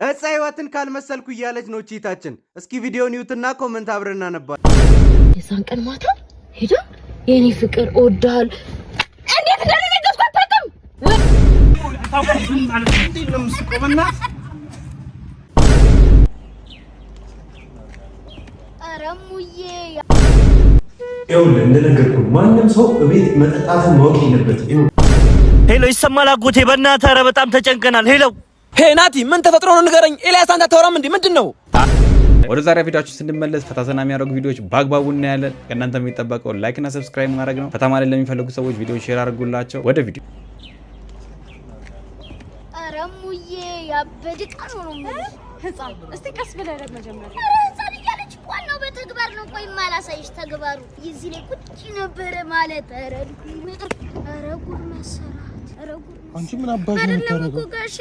እጻ ህይወትን ካልመሰልኩ እያለች ነው ቺታችን። እስኪ ቪዲዮን ይዩትና ኮሜንት አብረና ነበር። የዛን ቀን ማታ ሄዳ የኔ ፍቅር ወዳል እንዴት እንደነገርኩት አታውቅም። ታውቃለህ ማለት ነው ምስቆምና አረሙዬ ይኸውልህ እንደነገርኩህ ማንንም ሰው በቤት መጠጣትን ማወቅ የለበትም። ሄሎ ይሰማል አጎቴ፣ በእናትህ ኧረ በጣም ተጨንቀናል። ሄሎ ናቲ ምን ተፈጥሮ ነው ንገረኝ። ኤልያስ አንተ አታወራም እንዴ? ምንድነው? ወደ ዛሬ ቪዲዮአችን ስንመለስ ፈታዘና የሚያደርጉ ቪዲዮዎች ባግባቡ እናያለን። ከእናንተ የሚጠበቀው ላይክ እና ሰብስክራይብ ማድረግ ነው። ፈታ ማለት ለሚፈልጉ ሰዎች ቪዲዮ ሼር አድርጉላቸው። ወደ ቪዲዮ አረሙዬ ያበድቃ ነው ማለት ህፃን እስቲ ቀስ ብለህ ደግሞ መጀመሪያ ህፃን እያለች ዋናው በተግባር ነው። ቆይ ማላሳይሽ ተግባሩ እዚህ ላይ ቁጭ ነበር ማለት ኧረ ጉድ መሰራት ኧረ ጉድ አንቺ ምን አባሽ ነው የምታረገው? ጋሽ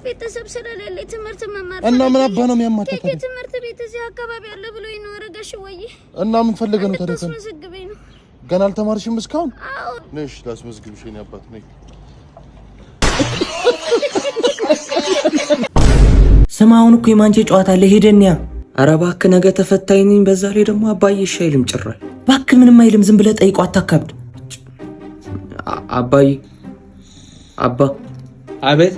ቤተሰብ ስለሌለ ትምህርት መማር እና ምን አባ ነው የሚያማታው? ትምህርት ቤት እዚህ አካባቢ አለ ብሎኝ ነው ረጋሽ ወይ እና ምን ፈልገ ነው ታዲያ? መስግበኝ ነው ገና አልተማርሽም እስካሁን? አዎ ነሽ ላስመዝግብሽ የኔ አባት ነኝ። ስማውን እኮ የማንቼ ጨዋታ አለ ሄደንያ። ኧረ እባክህ ነገ ተፈታኝ ነኝ። በዛ ላይ ደግሞ አባዬ እሺ አይልም ጭራሽ። እባክህ ምንም አይልም፣ ዝም ብለህ ጠይቀው አታካብድ። አባዬ አባ። አቤት።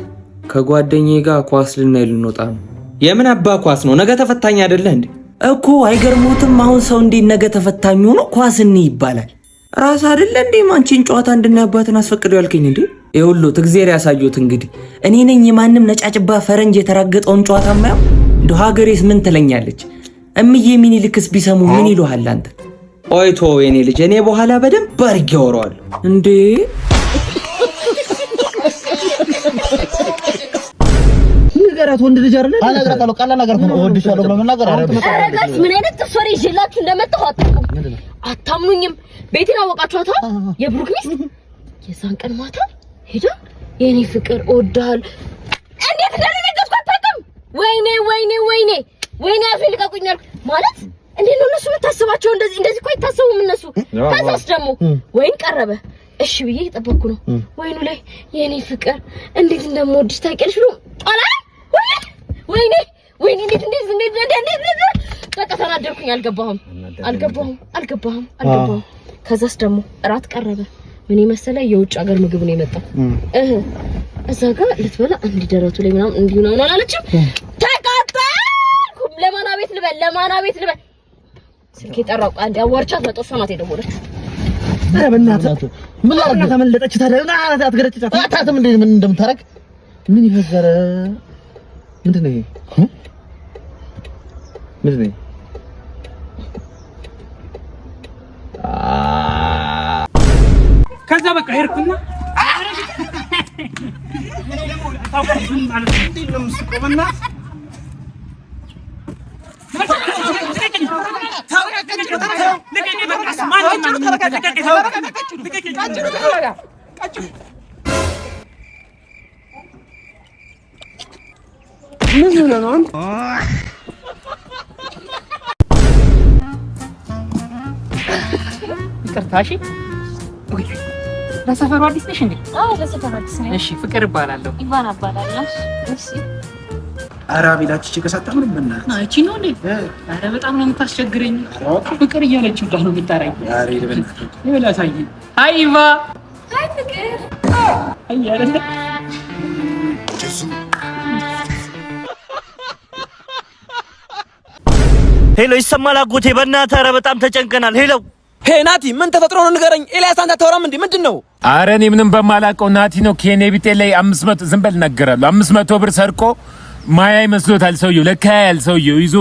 ከጓደኛዬ ጋር ኳስ ልናይ ልንወጣ ነው። የምን አባ ኳስ ነው? ነገ ተፈታኝ አይደለ እንዴ? እኮ አይገርሞትም? አሁን ሰው እንዴት ነገ ተፈታኝ ሆኖ ኳስ እንይ ይባላል? ራስ አይደለ እንዴ ማንቼን ጨዋታ እንድናይ አባትን አስፈቅደው ያልከኝ እንዴ? ይኸውልህ እግዚአብሔር ያሳዩት። እንግዲህ እኔ ነኝ የማንም ነጫጭባ ፈረንጅ የተራገጠውን ጨዋታ ማየው። እንደ ሀገሬስ ምን ትለኛለች? እምዬ ሚኒልክስ ቢሰሙ ምን ይሉሃል አንተ? ኦይቶ የኔ ልጅ እኔ በኋላ በደንብ አድርጌ አወራዋለሁ እንዴ። ንገራት ወንድ ልጅ አይደለ? አናግራታለሁ። ቃል ነገር ነው ወድሻለሁ ብሎ መናገር አይደለም። አረጋስ ምን አይነት ተፈሪ ይዤላችሁ እንደመጣሁ አታውቁም። አታምኑኝም። ቤቴን አወቃችኋታ? የብሩክ ሚስት የዛን ቀን ማታ ሄዳ የኔ ፍቅር ወዳል እንዴት እንደነገርኩት አታውቅም። ወይኔ ወይኔ ወይኔ ወይኔ አፈልቀቁኛል ማለት እንዴት ነው እነሱ የምታስባቸው? እንደዚህ እኮ አይታሰቡም እነሱ። ከዛስ ደግሞ ወይን ቀረበ። እሺ ብዬ እየጠበቅኩ ነው። ወይኑ ላይ የኔ ፍቅር እንዴት እንደምወድሽ ታውቂያለሽ ብሎ ጣላ። ወይኔ ወይኔ እንዴት በቃ ተናደርኩኝ። አልገባሁም። ከዛስ ደግሞ እራት ቀረበ። ምን መሰለ የውጭ ሀገር ምግብ ነው የመጣው። እዛ ጋር ልትበላ አንድ ደረቱ ላይ ምናምን እንዲሁ ነው አላለችም። ተቃጠልኩ። ለማና ቤት ልበል ስልኬ ጠራው። አንድ አወርቻት መጥፎ ናት የደወለችው። ኧረ በእናትህ ምን አርጋ ተመለጠች ታዲያ? አትገረጭቻት። አታትም እንዴ ምን እንደምታረግ ምን ይፈዘረ? ምንድነው ይሄ? ምንድነው? ከዛ በቃ ሄድኩና ታውቃለህ ማለት ነው ምስቆምና ይቅርታሽ ለሰፈሩ አዲስ ነሽ እንዴ? አዎ ለሰፈሩ አዲስ ነኝ። እሺ ፍቅር እባላለሁ። ኢቫና እባላለሁ። እሺ አራቢላች ጭቀሳጣም ምን እቺ ነው እንዴ? አረ በጣም ነው የምታስቸግረኝ። ፍቅር እያለች ወጣ ነው የምታረኝ። አሬ ለበላሳይ ሃይ ኢቫ። ሃይ ፍቅር። አያለ ሄሎ ይሰማል አጎቴ፣ በእናትህ ኧረ በጣም ተጨንቀናል። ሄሎ ናቲ ምን ተፈጥሮ ነው ንገረኝ። ኤልያስ አንተ አታወራም እንዴ? ምንድነው? አረ እኔ ምንም በማላውቀው ናቲ ነው ከኔ ቢጤ ላይ 500 ዝም በል ነገራለሁ። 500 ብር ሰርቆ ማያ ይመስሎታል ሰውየው። ለካ ያል ሰውየው ይዞ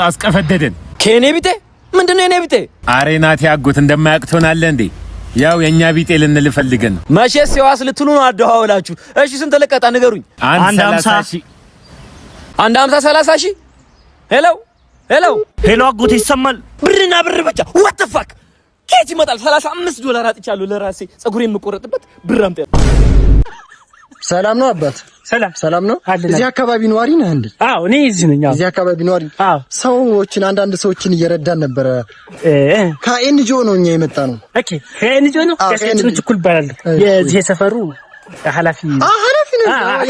አስቀፈደደን። ከኔ ቢጤ ምንድነው? የኔ ቢጤ? አረ ናቲ አጎት እንደማያውቅ ትሆናለህ እንዴ? ያው የኛ ቢጤ ልንል ፈልገን ነው። መቼስ የዋስ ልትሉ ነው አደዋውላችሁ። እሺ ስንት ለቀጣ ንገሩኝ። 150 30 ሺህ። ሄሎ አጎቴ ይሰማል? ብርና ብር ብቻ what the fuck ከየት ይመጣል? $35 አጥቻለሁ ለራሴ ፀጉሬን የምቆረጥበት ብር አምጣ። ሰላም ነው አባት? ሰላም ነው። እዚህ አካባቢ ነዋሪ ነህ እንዴ? አዎ እኔ እዚህ ነኝ። እዚህ አካባቢ ነዋሪ? አዎ። አንዳንድ ሰዎችን እየረዳን ነበር። ከኤንጂኦ ነው እኛ የመጣ ነው። ኦኬ ከኤንጂኦ ነው። ከኤንጂኦ ችኩል ይባላል። የዚህ ሰፈሩ ኃላፊ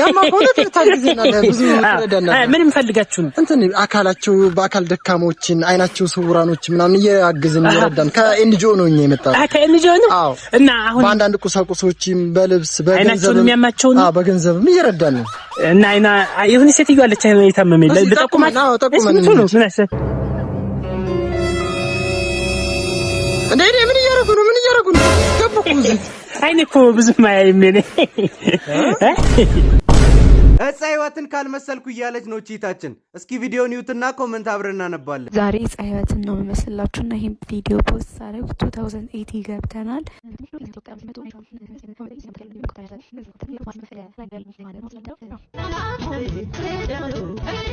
ያማ ቆለት ታግዘና ብዙ ረዳና ምንም ፈልጋችሁ ነው እንትን አካላቸው በአካል ደካሞችን አይናቸው ስውራኖች ምናምን እያገዝን ይረዳን ከኤንጂኦ ነው የመጣው ከኤንጂኦ ነው እና አሁን በአንዳንድ ቁሳቁሶችም በልብስ በገንዘብ በገንዘብም ይረዳን ነው እና አይና የሆነ ሴትዮ አለች የታመመ ለጠቁማት ጠቁመን ነው እንዴ ምን እያረጉ ነው ገቡኩ አይኔ እኮ ብዙም አያይም ነኝ እጻ ህይወትን ካልመሰልኩ እያለች ነው ቺታችን። እስኪ ቪዲዮውን ይዩትና ኮሜንት አብረን እናነባለን። ዛሬ እጻ ህይወትን ነው መስላችሁና ይሄን ቪዲዮ ፖስት ሳደርግ 2080 ገብተናል።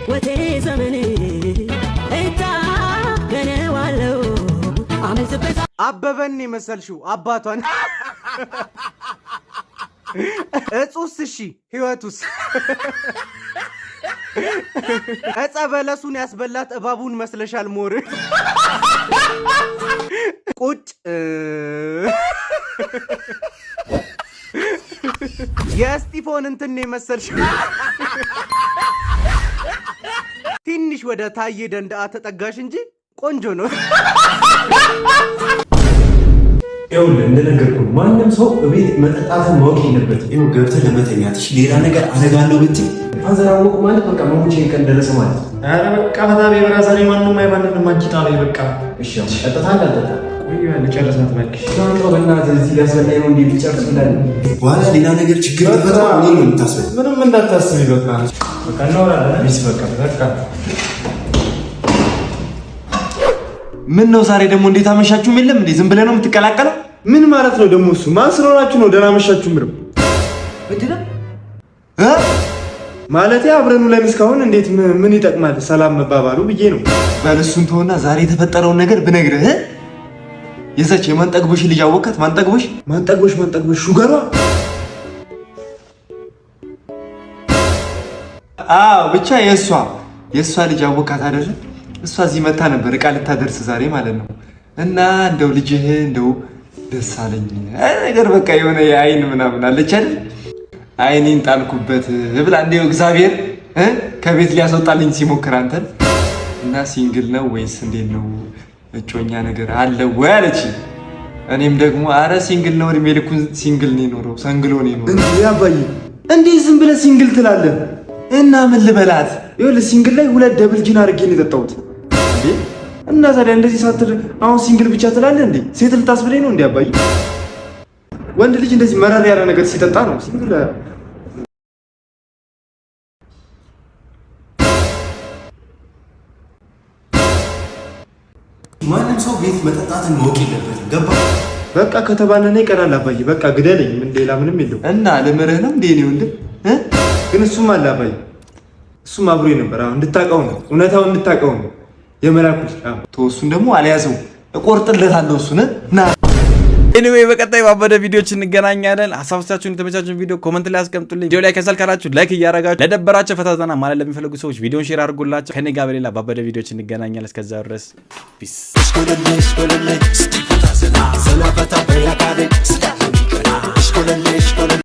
ወቴ ዘመኔ እታ ገነዋለው አበበን የመሰልሽው አባቷን እጹስ እሺ ህይወቱስ እጸ በለሱን ያስበላት እባቡን መስለሻል ሞር ቁጭ የስቲፎን እንትን የመሰልሽው ትንሽ ወደ ታዬ ደንደአ ተጠጋሽ እንጂ ቆንጆ ነው። ይኸውልህ እንደነገርኩህ ማንም ሰው በቤት መጠጣትን ማወቅ የለበትም። ይኸው ገብተህ ለመተኛት እሺ፣ ሌላ ነገር አደርጋለሁ ብትይ ፋዘራው ማለት በቃ መሞቼን ቀን ደረሰ ማለት ነው። ኧረ በቃ ፈታቤ በራሳሪ ማንንም አይባልንም። አንቺ ታበይ በቃ እሺ። ጠጥታል አልጠጣ ወይ ያለ ጨረሳት ባክሽ። ታንቶ በእናትህ እዚህ ያስበላኝ ነው እንዴ ሊጨርስ ይላል። በኋላ ሌላ ነገር ችግር ይፈጠር ነው የምታስበው። ምንም እንዳታስቢ በቃ በቃ እናወራለን። ቢስ በቃ ምን ነው ዛሬ ደግሞ እንዴት አመሻችሁም? የለም እንዴ ዝም ብለህ ነው የምትቀላቀለው? ምን ማለት ነው ደግሞ እሱ? ማን ስለሆናችሁ ነው ደህና አመሻችሁ ምንም? ምንድነው ማለቴ አብረን ላይ እስካሁን እንዴት ምን ይጠቅማል ሰላም መባባሉ ብዬ ነው። ባለሱን ተውና ዛሬ የተፈጠረውን ነገር ብነግርህ የዛች የማንጠግቦሽ ልጅ አወቃት? ማንጠግቦሽ ሹገሯ? ብቻ የእሷ ልጅ አወቃት አይደለ? እሷ እዚህ መታ ነበር እቃ ልታደርስ ዛሬ ማለት ነው። እና እንደው ልጅህ እንደው ደስ አለኝ ነገር በቃ የሆነ የአይን ምናምን አለች አይደል? አይኔን ጣልኩበት ብላ እንደው እግዚአብሔር ከቤት ሊያስወጣልኝ ሲሞክር አንተን እና ሲንግል ነው ወይስ እንዴት ነው እጮኛ ነገር አለ ወይ አለች። እኔም ደግሞ አረ ሲንግል ነው እድሜ ልኩን ሲንግል ነው የኖረው ሰንግሎ ነው የኖረው። እንዴ አባዬ እንዴት ዝም ብለህ ሲንግል ትላለህ? እና ምን ልበላት? ይኸውልህ ሲንግል ላይ 2 ደብል ጂን አድርጌ ነው የጠጣሁት። እና ታዲያ እንደዚህ ሳትል አሁን ሲንግል ብቻ ትላለህ እንዴ? ሴት ልታስብለኝ ነው እንዴ አባዬ? ወንድ ልጅ እንደዚህ መረር ያለ ነገር ሲጠጣ ነው ሲንግል። ማንም ሰው ቤት መጠጣትን ማወቅ የለበትም። ገባ? በቃ ከተባነነ ይቀራል አባዬ። በቃ ግደለኝ። ምን ሌላ ምንም የለው። እና ለምርህ ነው እንዴ ነው እንዴ? ግን እሱም አለ አባዬ። እሱም አብሮኝ ነበር። አሁን እንድታውቀው ነው፣ እውነታውን እንድታውቀው ነው የመላኩት። ተወሱን ደግሞ አልያዘው እቆርጥለታለሁ እሱን ና። ኤኒዌይ በቀጣይ ባበደ ቪዲዮዎች እንገናኛለን። ሀሳባችሁን የተመቻችሁን ቪዲዮ ኮመንት ላይ አስቀምጡልኝ። ቪዲዮ ላይ ከሰል ካላችሁ ላይክ እያደረጋችሁ ለደበራቸው ፈታዘና ማለት ለሚፈልጉ ሰዎች ቪዲዮን ሼር አድርጉላቸው። ከኔ ጋር በሌላ ባበደ ቪዲዮዎች እንገናኛለን። እስከዛው ድረስ ፒስ